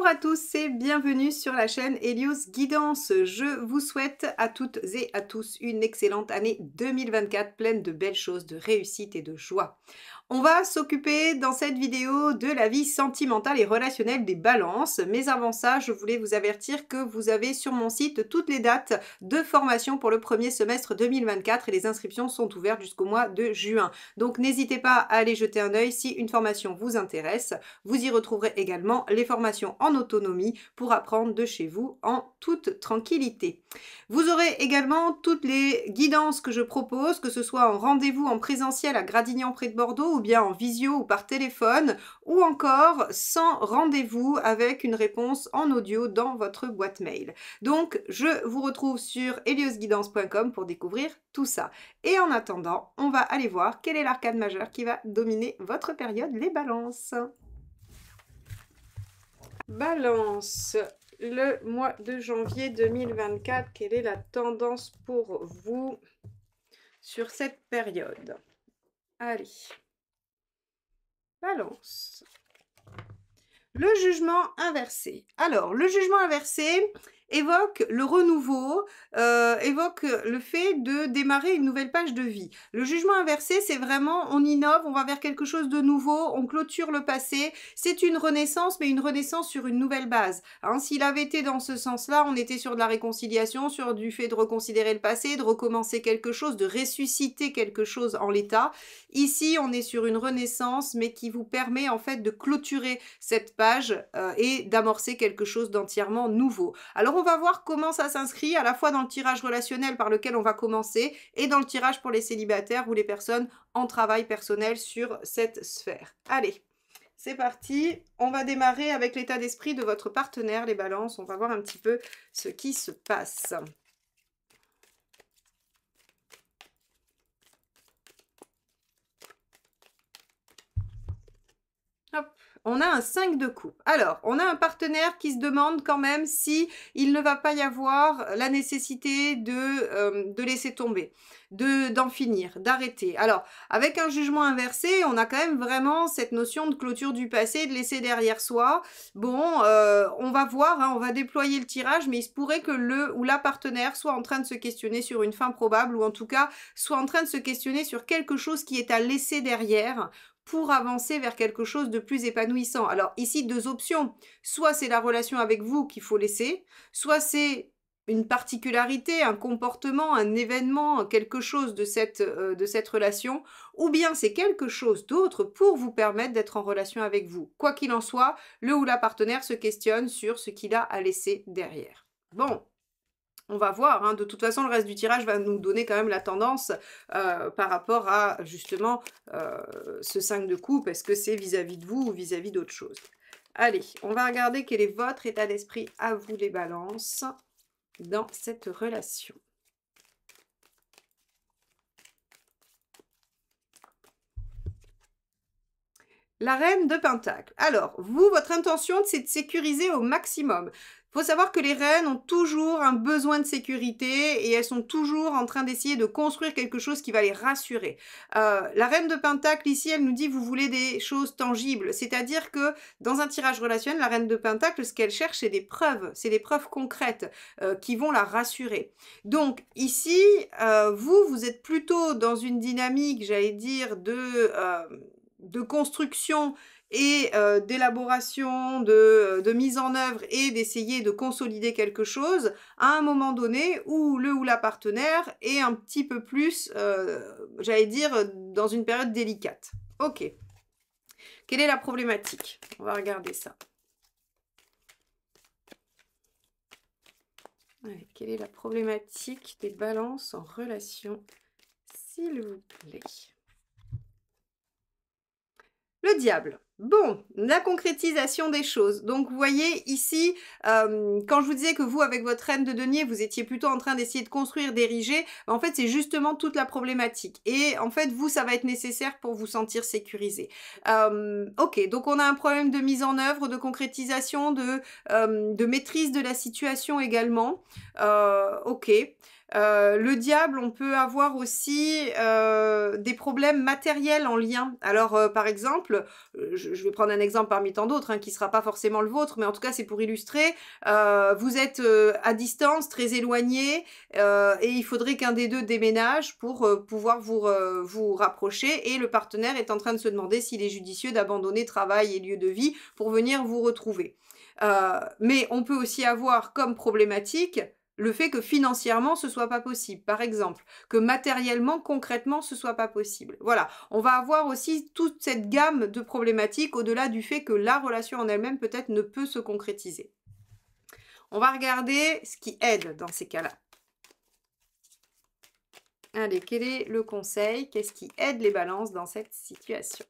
à tous et bienvenue sur la chaîne Hélios Guidance. Je vous souhaite à toutes et à tous une excellente année 2024 pleine de belles choses, de réussite et de joie. On va s'occuper dans cette vidéo de la vie sentimentale et relationnelle des balances. Mais avant ça, je voulais vous avertir que vous avez sur mon site toutes les dates de formation pour le premier semestre 2024 et les inscriptions sont ouvertes jusqu'au mois de juin. Donc n'hésitez pas à aller jeter un œil si une formation vous intéresse. Vous y retrouverez également les formations en autonomie pour apprendre de chez vous en toute tranquillité. Vous aurez également toutes les guidances que je propose, que ce soit en rendez-vous en présentiel à Gradignan près de Bordeaux, ou bien en visio ou par téléphone, ou encore sans rendez-vous avec une réponse en audio dans votre boîte mail. Donc, je vous retrouve sur heliosguidance.com pour découvrir tout ça. Et en attendant, on va aller voir quel est l'arcane majeur qui va dominer votre période, les balances. Balance, le mois de janvier 2024, quelle est la tendance pour vous sur cette période? Allez. Balance. Le jugement inversé. Alors, le jugement inversé évoque le renouveau, évoque le fait de démarrer une nouvelle page de vie. Le jugement inversé, c'est vraiment, on innove, on va vers quelque chose de nouveau, on clôture le passé. C'est une renaissance, mais une renaissance sur une nouvelle base. Hein, s'il avait été dans ce sens-là, on était sur de la réconciliation, sur du fait de reconsidérer le passé, de recommencer quelque chose, de ressusciter quelque chose en l'état. Ici, on est sur une renaissance, mais qui vous permet en fait de clôturer cette page et d'amorcer quelque chose d'entièrement nouveau. Alors, on va voir comment ça s'inscrit à la fois dans le tirage relationnel par lequel on va commencer et dans le tirage pour les célibataires ou les personnes en travail personnel sur cette sphère. Allez, c'est parti. On va démarrer avec l'état d'esprit de votre partenaire, les balances. On va voir un petit peu ce qui se passe. Hop. On a un 5 de coupe. Alors, on a un partenaire qui se demande quand même si il ne va pas y avoir la nécessité de laisser tomber, d'en finir, d'arrêter. Alors, avec un jugement inversé, on a quand même vraiment cette notion de clôture du passé, de laisser derrière soi. Bon, on va voir, hein, on va déployer le tirage, mais il se pourrait que le ou la partenaire soit en train de se questionner sur une fin probable, ou en tout cas, soit en train de se questionner sur quelque chose qui est à laisser derrière, pour avancer vers quelque chose de plus épanouissant. Alors ici, deux options. Soit c'est la relation avec vous qu'il faut laisser, soit c'est une particularité, un comportement, un événement, quelque chose de cette relation, ou bien c'est quelque chose d'autre pour vous permettre d'être en relation avec vous. Quoi qu'il en soit, le ou la partenaire se questionne sur ce qu'il a à laisser derrière. Bon. On va voir, hein. De toute façon, le reste du tirage va nous donner quand même la tendance par rapport à, justement, ce 5 de coupe. Est-ce que c'est vis-à-vis de vous ou vis-à-vis d'autre chose? Allez, on va regarder quel est votre état d'esprit à vous, les balances, dans cette relation. La reine de Pentacle. Alors, vous, votre intention, c'est de sécuriser au maximum. Il faut savoir que les reines ont toujours un besoin de sécurité et elles sont toujours en train d'essayer de construire quelque chose qui va les rassurer. La reine de Pentacle, ici, elle nous dit vous voulez des choses tangibles. C'est-à-dire que dans un tirage relationnel, la reine de Pentacle, ce qu'elle cherche, c'est des preuves concrètes qui vont la rassurer. Donc ici, vous êtes plutôt dans une dynamique, j'allais dire, de construction et d'élaboration, de mise en œuvre et d'essayer de consolider quelque chose à un moment donné où le ou la partenaire est un petit peu plus, j'allais dire, dans une période délicate. Ok. Quelle est la problématique? On va regarder ça. Allez, quelle est la problématique des balances en relation, s'il vous plaît? Le diable. Bon, la concrétisation des choses. Donc, vous voyez ici, quand je vous disais que vous, avec votre reine de denier, vous étiez plutôt en train d'essayer de construire, d'ériger, en fait, c'est justement toute la problématique. Et en fait, vous, ça va être nécessaire pour vous sentir sécurisé. Ok, donc on a un problème de mise en œuvre, de concrétisation, de maîtrise de la situation également. Ok. Le diable, on peut avoir aussi des problèmes matériels en lien. Alors, par exemple, je vais prendre un exemple parmi tant d'autres, hein, qui ne sera pas forcément le vôtre, mais en tout cas, c'est pour illustrer. Vous êtes à distance, très éloigné, et il faudrait qu'un des deux déménage pour pouvoir vous rapprocher, et le partenaire est en train de se demander s'il est judicieux d'abandonner travail et lieu de vie pour venir vous retrouver. Mais on peut aussi avoir comme problématique le fait que financièrement ce soit pas possible, par exemple, que matériellement, concrètement, ce soit pas possible. Voilà, on va avoir aussi toute cette gamme de problématiques au-delà du fait que la relation en elle-même peut-être ne peut se concrétiser. On va regarder ce qui aide dans ces cas-là. Allez, quel est le conseil? Qu'est-ce qui aide les balances dans cette situation?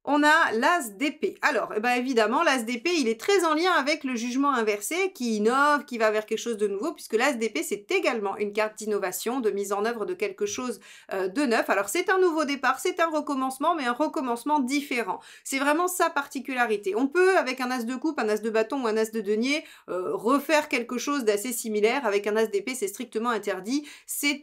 On a l'as d'épée. Alors, eh ben, évidemment, l'as d'épée, il est très en lien avec le jugement inversé qui innove, qui va vers quelque chose de nouveau, puisque l'as d'épée, c'est également une carte d'innovation, de mise en œuvre de quelque chose de neuf. Alors, c'est un nouveau départ, c'est un recommencement, mais un recommencement différent. C'est vraiment sa particularité. On peut, avec un as de coupe, un as de bâton ou un as de denier, refaire quelque chose d'assez similaire. Avec un as d'épée, c'est strictement interdit. C'est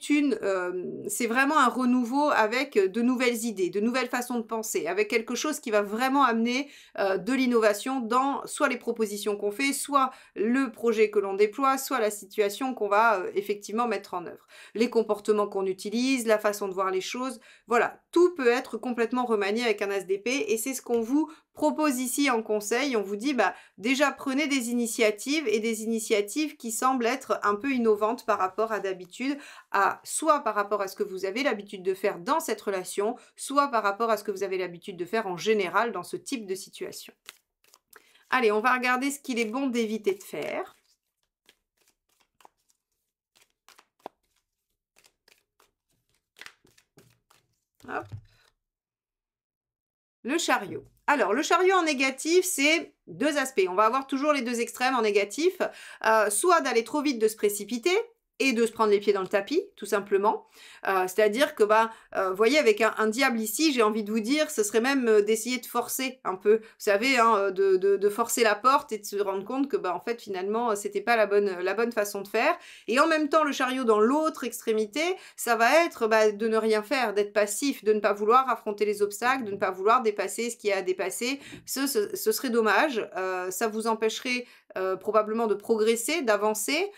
vraiment un renouveau avec de nouvelles idées, de nouvelles façons de penser, avec quelque chose qui va vraiment amener de l'innovation dans soit les propositions qu'on fait, soit le projet que l'on déploie, soit la situation qu'on va effectivement mettre en œuvre. Les comportements qu'on utilise, la façon de voir les choses, voilà, tout peut être complètement remanié avec un as d'épée, et c'est ce qu'on vous propose ici en conseil. On vous dit, bah, déjà prenez des initiatives, et des initiatives qui semblent être un peu innovantes par rapport à d'habitude, soit par rapport à ce que vous avez l'habitude de faire dans cette relation, soit par rapport à ce que vous avez l'habitude de faire en général dans ce type de situation. Allez, on va regarder ce qu'il est bon d'éviter de faire. Hop. Le chariot. Alors, le chariot en négatif, c'est deux aspects. On va avoir toujours les deux extrêmes en négatif. Soit d'aller trop vite, de se précipiter, et de se prendre les pieds dans le tapis, tout simplement. C'est-à-dire que, vous voyez, avec un diable ici, j'ai envie de vous dire, ce serait même d'essayer de forcer un peu. Vous savez, hein, de forcer la porte et de se rendre compte que, en fait, finalement, c'était pas la bonne façon de faire. Et en même temps, le chariot dans l'autre extrémité, ça va être de ne rien faire, d'être passif, de ne pas vouloir affronter les obstacles, de ne pas vouloir dépasser ce qu'il y a à dépasser. Ce serait dommage. Ça vous empêcherait probablement de progresser, d'avancer.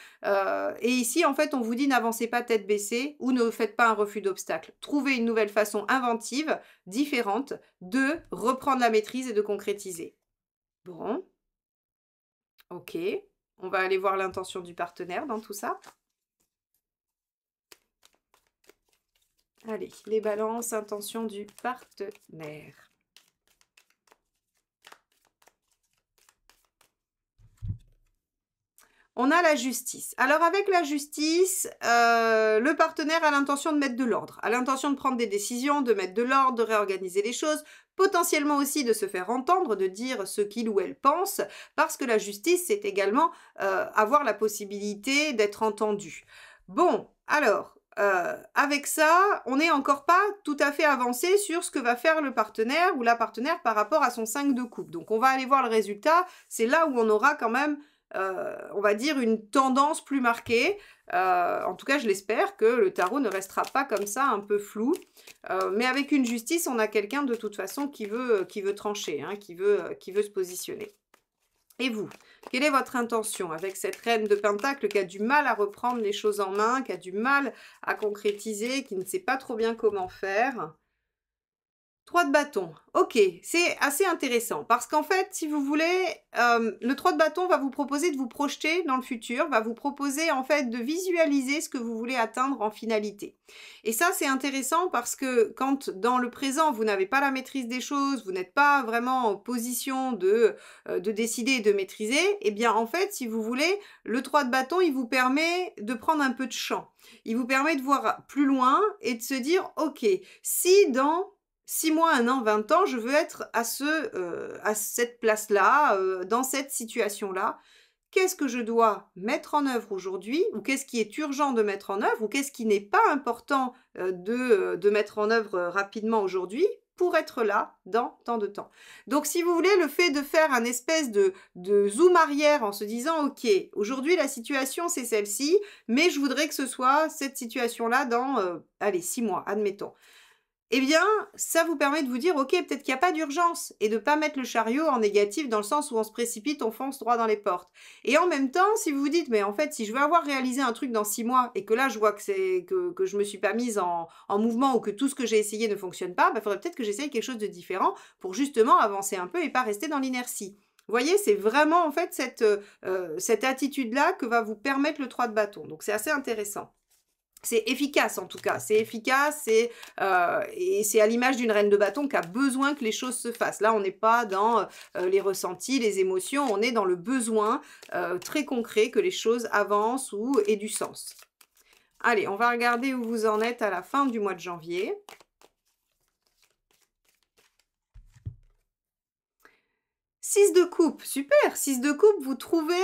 Et ici, en fait, on vous dit n'avancez pas tête baissée ou ne faites pas un refus d'obstacle. Trouvez une nouvelle façon inventive, différente, de reprendre la maîtrise et de concrétiser. Bon. Ok. On va aller voir l'intention du partenaire dans tout ça. Allez, les balances, intention du partenaire. On a la justice. Alors avec la justice, le partenaire a l'intention de mettre de l'ordre, a l'intention de prendre des décisions, de mettre de l'ordre, de réorganiser les choses, potentiellement aussi de se faire entendre, de dire ce qu'il ou elle pense, parce que la justice, c'est également avoir la possibilité d'être entendu. Bon, alors, avec ça, on n'est encore pas tout à fait avancé sur ce que va faire le partenaire ou la partenaire par rapport à son 5 de coupe. Donc on va aller voir le résultat, c'est là où on aura quand même on va dire une tendance plus marquée. En tout cas, je l'espère que le tarot ne restera pas comme ça, un peu flou. Mais avec une justice, on a quelqu'un de toute façon qui veut trancher, hein, qui veut se positionner. Et vous, quelle est votre intention avec cette reine de Pentacle qui a du mal à reprendre les choses en main, qui a du mal à concrétiser, qui ne sait pas trop bien comment faire ? 3 de bâton, ok, c'est assez intéressant parce qu'en fait, si vous voulez, le 3 de bâton va vous proposer de vous projeter dans le futur, va vous proposer en fait de visualiser ce que vous voulez atteindre en finalité. Et ça, c'est intéressant parce que quand dans le présent, vous n'avez pas la maîtrise des choses, vous n'êtes pas vraiment en position de décider et de maîtriser, eh bien en fait, si vous voulez, le 3 de bâton, il vous permet de prendre un peu de champ. Il vous permet de voir plus loin et de se dire, ok, si dans 6 mois, 1 an, 20 ans, je veux être à cette place-là, dans cette situation-là. Qu'est-ce que je dois mettre en œuvre aujourd'hui, ou qu'est-ce qui est urgent de mettre en œuvre, ou qu'est-ce qui n'est pas important de mettre en œuvre rapidement aujourd'hui pour être là dans tant de temps. Donc, si vous voulez, le fait de faire un espèce de zoom arrière en se disant, ok, aujourd'hui, la situation, c'est celle-ci, mais je voudrais que ce soit cette situation-là dans, allez, 6 mois, admettons. eh bien, ça vous permet de vous dire, ok, peut-être qu'il n'y a pas d'urgence et de ne pas mettre le chariot en négatif dans le sens où on se précipite, on fonce droit dans les portes. Et en même temps, si vous vous dites, mais en fait, si je veux avoir réalisé un truc dans 6 mois et que là, je vois que je me suis pas mise en mouvement ou que tout ce que j'ai essayé ne fonctionne pas, il faudrait peut-être que j'essaye quelque chose de différent pour justement avancer un peu et pas rester dans l'inertie. Vous voyez, c'est vraiment en fait cette attitude-là que va vous permettre le 3 de bâton. Donc c'est assez intéressant. C'est efficace en tout cas, c'est efficace et c'est à l'image d'une reine de bâton qui a besoin que les choses se fassent. Là, on n'est pas dans les ressentis, les émotions, on est dans le besoin très concret que les choses avancent ou aient du sens. Allez, on va regarder où vous en êtes à la fin du mois de janvier. 6 de coupe, super, 6 de coupe, vous trouvez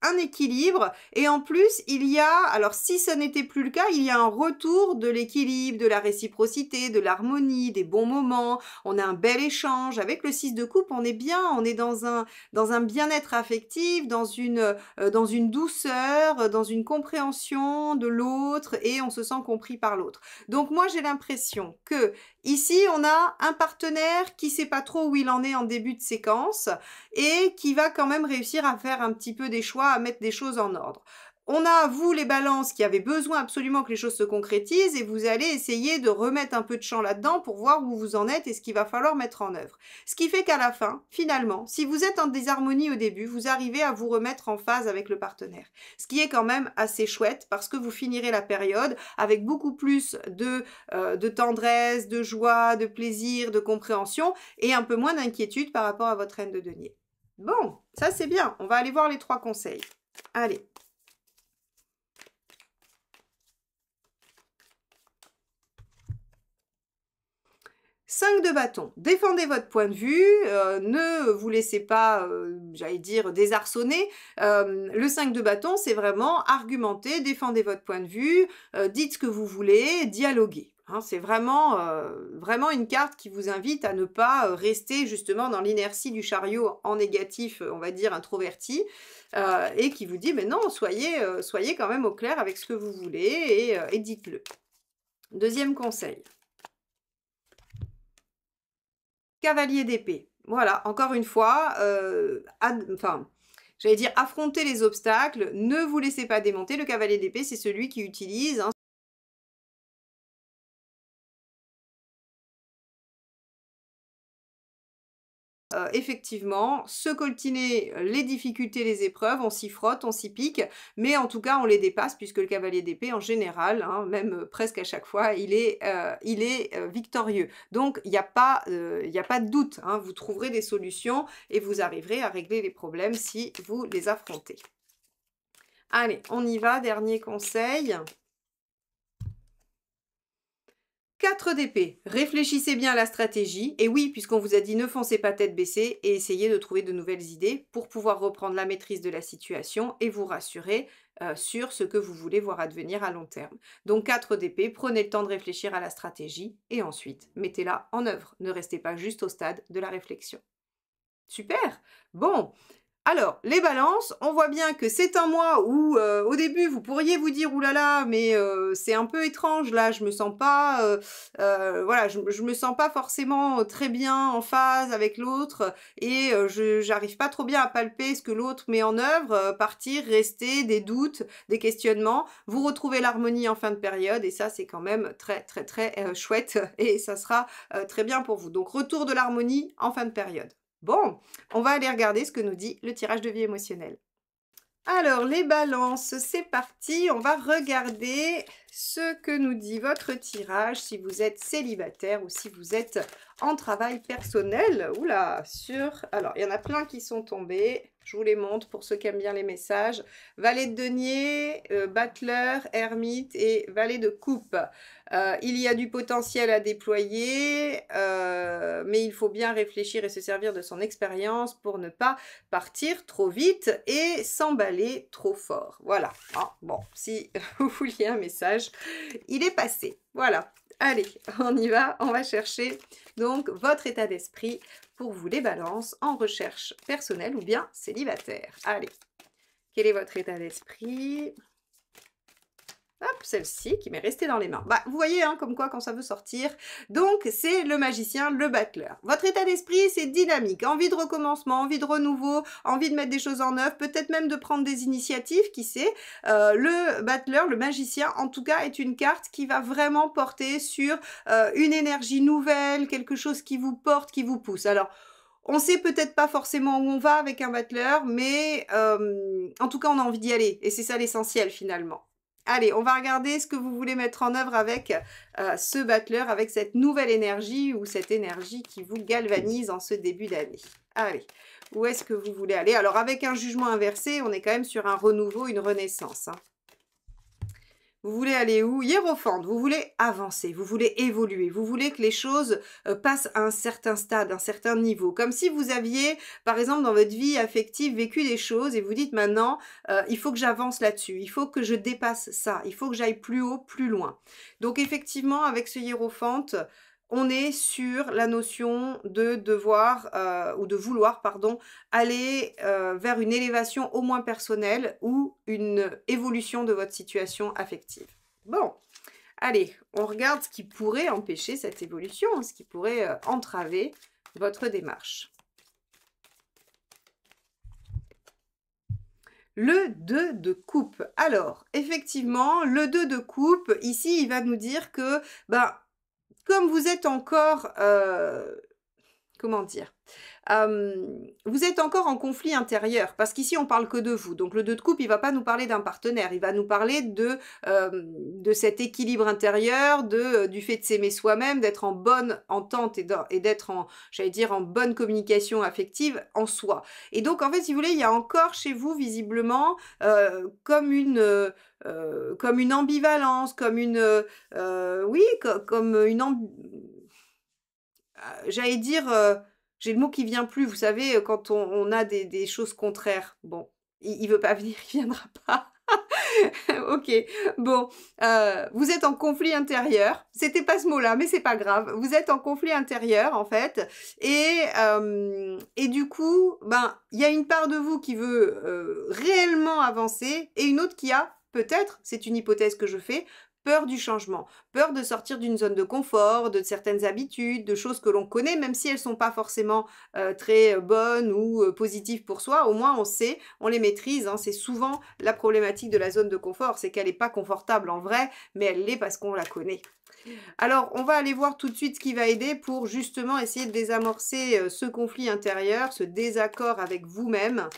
un équilibre et en plus il y a, alors si ça n'était plus le cas, il y a un retour de l'équilibre, de la réciprocité, de l'harmonie, des bons moments, on a un bel échange. Avec le 6 de coupe, on est bien, on est dans un bien-être affectif, dans une douceur, dans une compréhension de l'autre et on se sent compris par l'autre. Donc moi j'ai l'impression que ici on a un partenaire qui sait pas trop où il en est en début de séquence et qui va quand même réussir à faire un petit peu des choix, à mettre des choses en ordre. On a, vous, les balances, qui avez besoin absolument que les choses se concrétisent et vous allez essayer de remettre un peu de champ là-dedans pour voir où vous en êtes et ce qu'il va falloir mettre en œuvre. Ce qui fait qu'à la fin, finalement, si vous êtes en désharmonie au début, vous arrivez à vous remettre en phase avec le partenaire. Ce qui est quand même assez chouette parce que vous finirez la période avec beaucoup plus de tendresse, de joie, de plaisir, de compréhension et un peu moins d'inquiétude par rapport à votre reine de denier. Bon, ça c'est bien. On va aller voir les 3 conseils. Allez. Cinq de bâton. Défendez votre point de vue, ne vous laissez pas, j'allais dire, désarçonner. Le 5 de bâton, c'est vraiment argumenter, défendez votre point de vue, dites ce que vous voulez, dialoguer. Hein, c'est vraiment une carte qui vous invite à ne pas rester justement dans l'inertie du chariot en négatif, on va dire introverti, et qui vous dit, mais non, soyez quand même au clair avec ce que vous voulez et dites-le. Deuxième conseil. Cavalier d'épée. Voilà, encore une fois, j'allais dire affronter les obstacles, ne vous laissez pas démonter. Le cavalier d'épée, c'est celui qui utilise hein, effectivement, se coltiner les difficultés, les épreuves, on s'y frotte, on s'y pique, mais en tout cas, on les dépasse puisque le cavalier d'épée, en général, hein, même presque à chaque fois, il est victorieux. Donc, il n'y a pas de doute, hein, vous trouverez des solutions et vous arriverez à régler les problèmes si vous les affrontez. Allez, on y va, dernier conseil. 4 d'épée, réfléchissez bien à la stratégie, et oui, puisqu'on vous a dit ne foncez pas tête baissée, et essayez de trouver de nouvelles idées pour pouvoir reprendre la maîtrise de la situation et vous rassurer sur ce que vous voulez voir advenir à long terme. Donc 4 d'épée, prenez le temps de réfléchir à la stratégie, et ensuite, mettez-la en œuvre. Ne restez pas juste au stade de la réflexion. Super. Bon, alors, les balances, on voit bien que c'est un mois où, au début, vous pourriez vous dire: «Ouh là là, mais c'est un peu étrange là, je me sens pas, voilà, je me sens pas forcément très bien en phase avec l'autre et j'arrive pas trop bien à palper ce que l'autre met en œuvre», partir, rester, des doutes, des questionnements. Vous retrouvez l'harmonie en fin de période et ça, c'est quand même très, très, très, chouette et ça sera, très bien pour vous. Donc retour de l'harmonie en fin de période. Bon, on va aller regarder ce que nous dit le tirage de vie émotionnelle. Alors, les balances, c'est parti. On va regarder ce que nous dit votre tirage, si vous êtes célibataire ou si vous êtes en travail personnel. Oula, alors, il y en a plein qui sont tombés. Je vous les montre pour ceux qui aiment bien les messages. Valet de denier, battleur, ermite et valet de coupe. Il y a du potentiel à déployer, mais il faut bien réfléchir et se servir de son expérience pour ne pas partir trop vite et s'emballer trop fort. Voilà. Ah, bon, si vous vouliez un message, il est passé. Voilà. Allez, on y va. On va chercher donc votre état d'esprit pour vous les balances en recherche personnelle ou bien célibataire. Allez, quel est votre état d'esprit? Hop, celle-ci qui m'est restée dans les mains. Bah, vous voyez, hein, comme quoi quand ça veut sortir. Donc, c'est le magicien, le battleur. Votre état d'esprit, c'est dynamique. Envie de recommencement, envie de renouveau, envie de mettre des choses en œuvre, peut-être même de prendre des initiatives, qui sait. Le battleur, le magicien, en tout cas, est une carte qui va vraiment porter sur une énergie nouvelle, quelque chose qui vous porte, qui vous pousse. Alors, on sait peut-être pas forcément où on va avec un battleur, mais en tout cas, on a envie d'y aller. Et c'est ça l'essentiel, finalement. Allez, on va regarder ce que vous voulez mettre en œuvre avec ce battleur, avec cette nouvelle énergie ou cette énergie qui vous galvanise en ce début d'année. Allez, où est-ce que vous voulez aller? Alors, avec un jugement inversé, on est quand même sur un renouveau, une renaissance, hein. Vous voulez aller où? Hiérophante, vous voulez avancer, vous voulez évoluer, vous voulez que les choses passent à un certain stade, un certain niveau. Comme si vous aviez, par exemple, dans votre vie affective, vécu des choses et vous dites maintenant, il faut que j'avance là-dessus, il faut que je dépasse ça, il faut que j'aille plus haut, plus loin. Donc effectivement, avec ce hiérophante, on est sur la notion de devoir, ou de vouloir, pardon, aller vers une élévation au moins personnelle ou une évolution de votre situation affective. Bon, allez, on regarde ce qui pourrait empêcher cette évolution, ce qui pourrait entraver votre démarche. Le 2 de coupe. Alors, effectivement, le 2 de coupe, ici, il va nous dire que, ben, comme vous êtes encore, comment dire? Vous êtes encore en conflit intérieur, parce qu'ici on parle que de vous. Donc le 2 de coupe, il va pas nous parler d'un partenaire, il va nous parler de cet équilibre intérieur, du fait de s'aimer soi-même, d'être en bonne entente et d'être en, j'allais dire, en bonne communication affective en soi. Et donc en fait, si vous voulez, il y a encore chez vous visiblement comme une ambivalence, comme une, oui, comme une j'allais dire, j'ai le mot qui vient plus, vous savez, quand on a des choses contraires. Bon, il veut pas venir, il viendra pas. OK, bon, vous êtes en conflit intérieur. C'était pas ce mot-là, mais c'est pas grave. Vous êtes en conflit intérieur, en fait, et du coup, ben, il y a une part de vous qui veut, réellement avancer et une autre qui a, peut-être, c'est une hypothèse que je fais, peur du changement, peur de sortir d'une zone de confort, de certaines habitudes, de choses que l'on connaît, même si elles sont pas forcément, très bonnes ou, positives pour soi. Au moins on sait, on les maîtrise, hein. C'est souvent la problématique de la zone de confort, c'est qu'elle est pas confortable en vrai, mais elle l'est parce qu'on la connaît. Alors, on va aller voir tout de suite ce qui va aider pour justement essayer de désamorcer, ce conflit intérieur, ce désaccord avec vous-même.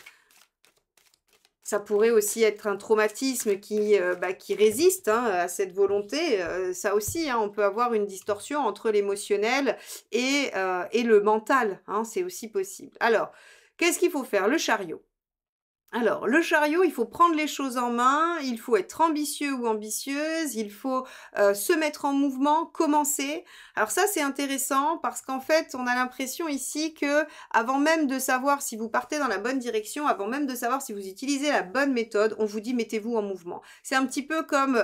Ça pourrait aussi être un traumatisme qui résiste, hein, à cette volonté. Ça aussi, hein, on peut avoir une distorsion entre l'émotionnel et le mental, hein, c'est aussi possible. Alors, qu'est-ce qu'il faut faire? Le chariot. Alors, le chariot, il faut prendre les choses en main, il faut être ambitieux ou ambitieuse, il faut se mettre en mouvement, commencer. Alors ça, c'est intéressant parce qu'en fait, on a l'impression ici que, avant même de savoir si vous partez dans la bonne direction, avant même de savoir si vous utilisez la bonne méthode, on vous dit mettez-vous en mouvement. C'est un petit peu comme,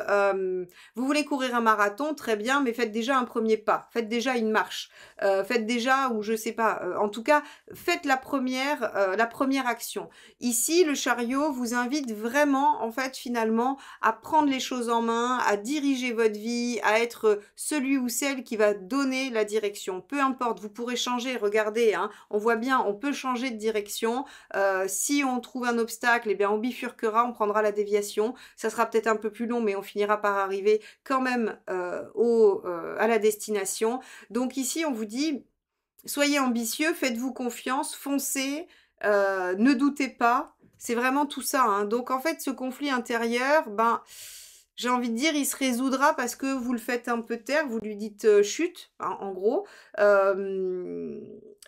vous voulez courir un marathon, très bien, mais faites déjà un premier pas, faites déjà une marche, faites déjà, ou je sais pas, en tout cas, faites la première action. Ici, le chariot vous invite vraiment, en fait, finalement, à prendre les choses en main, à diriger votre vie, à être celui ou celle qui va donner la direction. Peu importe, vous pourrez changer, regardez, hein, on voit bien, on peut changer de direction. Si on trouve un obstacle, eh bien, on bifurquera, on prendra la déviation. Ça sera peut-être un peu plus long, mais on finira par arriver quand même à la destination. Donc ici, on vous dit, soyez ambitieux, faites-vous confiance, foncez, ne doutez pas. C'est vraiment tout ça, hein. Donc en fait, ce conflit intérieur, ben, j'ai envie de dire, il se résoudra parce que vous le faites un peu taire, vous lui dites, «chut», hein, en gros,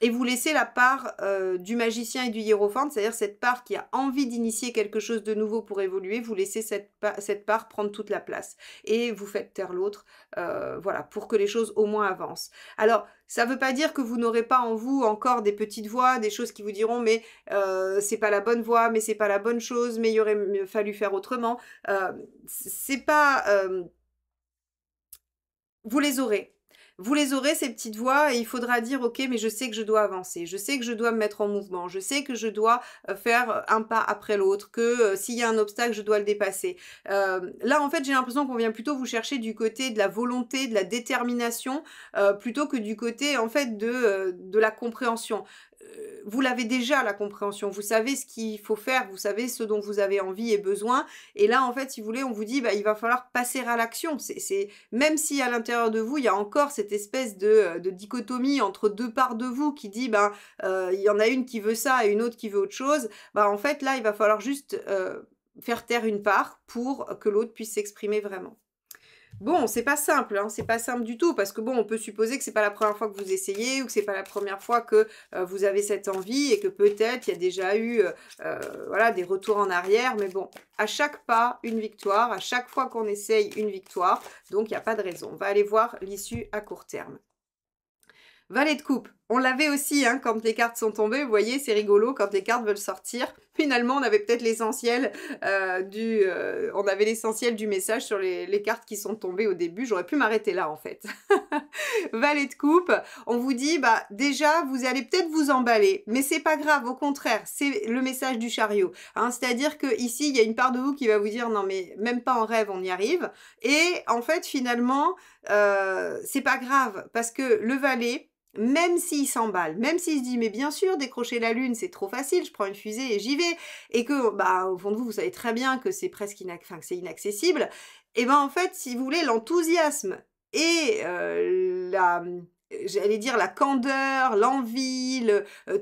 et vous laissez la part, du magicien et du hiérophante, c'est-à-dire cette part qui a envie d'initier quelque chose de nouveau pour évoluer, vous laissez cette part prendre toute la place et vous faites taire l'autre, voilà, pour que les choses au moins avancent. Alors, ça ne veut pas dire que vous n'aurez pas en vous encore des petites voix, des choses qui vous diront: «Mais, c'est pas la bonne voie, mais c'est pas la bonne chose, mais il aurait fallu faire autrement». C'est pas, vous les aurez. Vous les aurez ces petites voix et il faudra dire: «OK, mais je sais que je dois avancer, je sais que je dois me mettre en mouvement, je sais que je dois, faire un pas après l'autre, que, s'il y a un obstacle, je dois le dépasser». Là, en fait, j'ai l'impression qu'on vient plutôt vous chercher du côté de la volonté, de la détermination, plutôt que du côté, en fait, de la compréhension. Vous l'avez déjà la compréhension, vous savez ce qu'il faut faire, vous savez ce dont vous avez envie et besoin et là, en fait, si vous voulez, on vous dit: «Bah, il va falloir passer à l'action». C'est même si à l'intérieur de vous, il y a encore cette espèce de dichotomie entre 2 parts de vous qui dit: «Ben, il y en a une qui veut ça et une autre qui veut autre chose». Bah, en fait, là, il va falloir juste, faire taire une part pour que l'autre puisse s'exprimer vraiment. Bon, c'est pas simple, hein, c'est pas simple du tout parce que bon, on peut supposer que c'est pas la première fois que vous essayez ou que c'est pas la première fois que, vous avez cette envie et que peut-être il y a déjà eu, voilà, des retours en arrière. Mais bon, à chaque pas, une victoire, à chaque fois qu'on essaye, une victoire, donc il y a pas de raison. On va aller voir l'issue à court terme. Valet de coupe, on l'avait aussi, hein, quand les cartes sont tombées, vous voyez, c'est rigolo quand les cartes veulent sortir. Finalement, on avait peut-être l'essentiel, on avait l'essentiel du message sur les cartes qui sont tombées au début. J'aurais pu m'arrêter là, en fait. Valet de coupe, on vous dit, bah, déjà, vous allez peut-être vous emballer, mais c'est pas grave, au contraire, c'est le message du chariot, hein. C'est-à-dire qu'ici, il y a une part de vous qui va vous dire: «Non, mais même pas en rêve, on y arrive» et en fait, finalement, c'est pas grave parce que le valet, même s'il s'emballe, même s'il se dit: «Mais bien sûr, décrocher la lune, c'est trop facile, je prends une fusée et j'y vais» et que, bah, au fond de vous, vous savez très bien que c'est presque enfin, que c'est inaccessible et ben, en fait, si vous voulez, l'enthousiasme et j'allais dire la candeur, l'envie,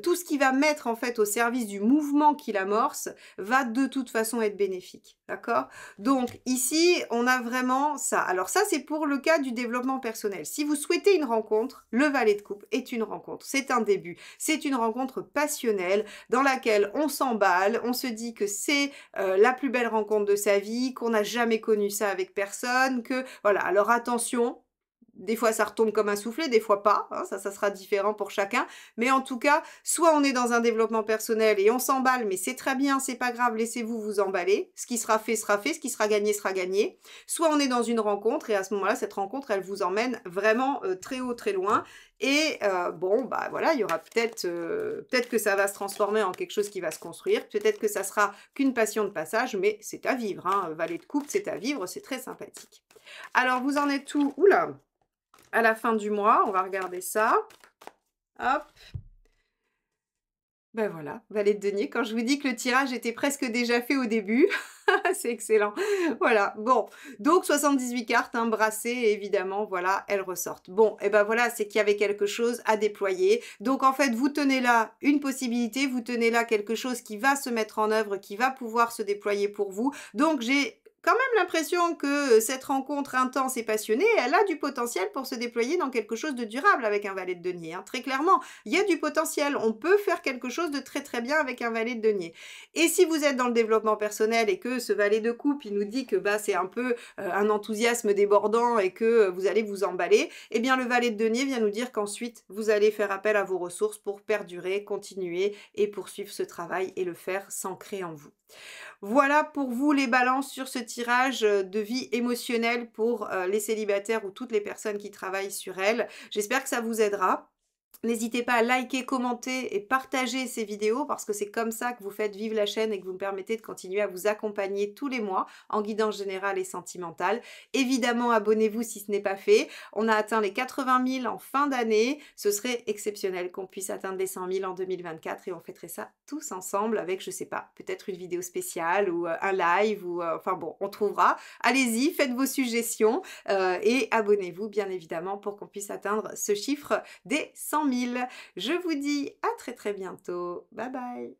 tout ce qui va mettre, en fait, au service du mouvement qu'il amorce, va de toute façon être bénéfique, d'accord? Donc ici, on a vraiment ça. Alors ça, c'est pour le cas du développement personnel. Si vous souhaitez une rencontre, le valet de coupe est une rencontre. C'est un début. C'est une rencontre passionnelle dans laquelle on s'emballe, on se dit que c'est la plus belle rencontre de sa vie, qu'on n'a jamais connu ça avec personne, que voilà. Alors attention, des fois, ça retombe comme un soufflé, des fois pas, hein, ça sera différent pour chacun. Mais en tout cas, soit on est dans un développement personnel et on s'emballe, mais c'est très bien, c'est pas grave, laissez-vous vous emballer. Ce qui sera fait, ce qui sera gagné, sera gagné. Soit on est dans une rencontre et à ce moment-là, cette rencontre, elle vous emmène vraiment très haut, très loin. Et bon, bah voilà, il y aura peut-être que ça va se transformer en quelque chose qui va se construire. Peut-être que ça sera qu'une passion de passage, mais c'est à vivre, hein. Valet de coupe, c'est à vivre, c'est très sympathique. Alors, vous en êtes où? Oula! À la fin du mois, on va regarder ça. Hop, ben voilà, valet de denier. Quand je vous dis que le tirage était presque déjà fait au début, c'est excellent. Voilà, bon, donc 78 cartes, hein, brassées, évidemment, voilà, elles ressortent. Bon, et ben voilà, c'est qu'il y avait quelque chose à déployer. Donc en fait, vous tenez là une possibilité, vous tenez là quelque chose qui va se mettre en œuvre, qui va pouvoir se déployer pour vous. Donc j'ai quand même l'impression que cette rencontre intense et passionnée, elle a du potentiel pour se déployer dans quelque chose de durable avec un valet de denier, hein, très clairement. Il y a du potentiel, on peut faire quelque chose de très très bien avec un valet de denier. Et si vous êtes dans le développement personnel et que ce valet de coupe, il nous dit que bah, c'est un peu un enthousiasme débordant et que vous allez vous emballer, eh bien le valet de denier vient nous dire qu'ensuite, vous allez faire appel à vos ressources pour perdurer, continuer et poursuivre ce travail et le faire s'ancrer en vous. Voilà pour vous les balances sur ce tirage de vie émotionnelle pour les célibataires ou toutes les personnes qui travaillent sur elles. J'espère que ça vous aidera. N'hésitez pas à liker, commenter et partager ces vidéos parce que c'est comme ça que vous faites vivre la chaîne et que vous me permettez de continuer à vous accompagner tous les mois en guidance générale et sentimentale. Évidemment, abonnez-vous si ce n'est pas fait. On a atteint les 80 000 en fin d'année. Ce serait exceptionnel qu'on puisse atteindre les 100 000 en 2024 et on fêterait ça tous ensemble avec, je sais pas, peut-être une vidéo spéciale ou un live ou enfin bon, on trouvera. Allez-y, faites vos suggestions et abonnez-vous bien évidemment pour qu'on puisse atteindre ce chiffre des 100 000. Je vous dis à très très bientôt. Bye bye.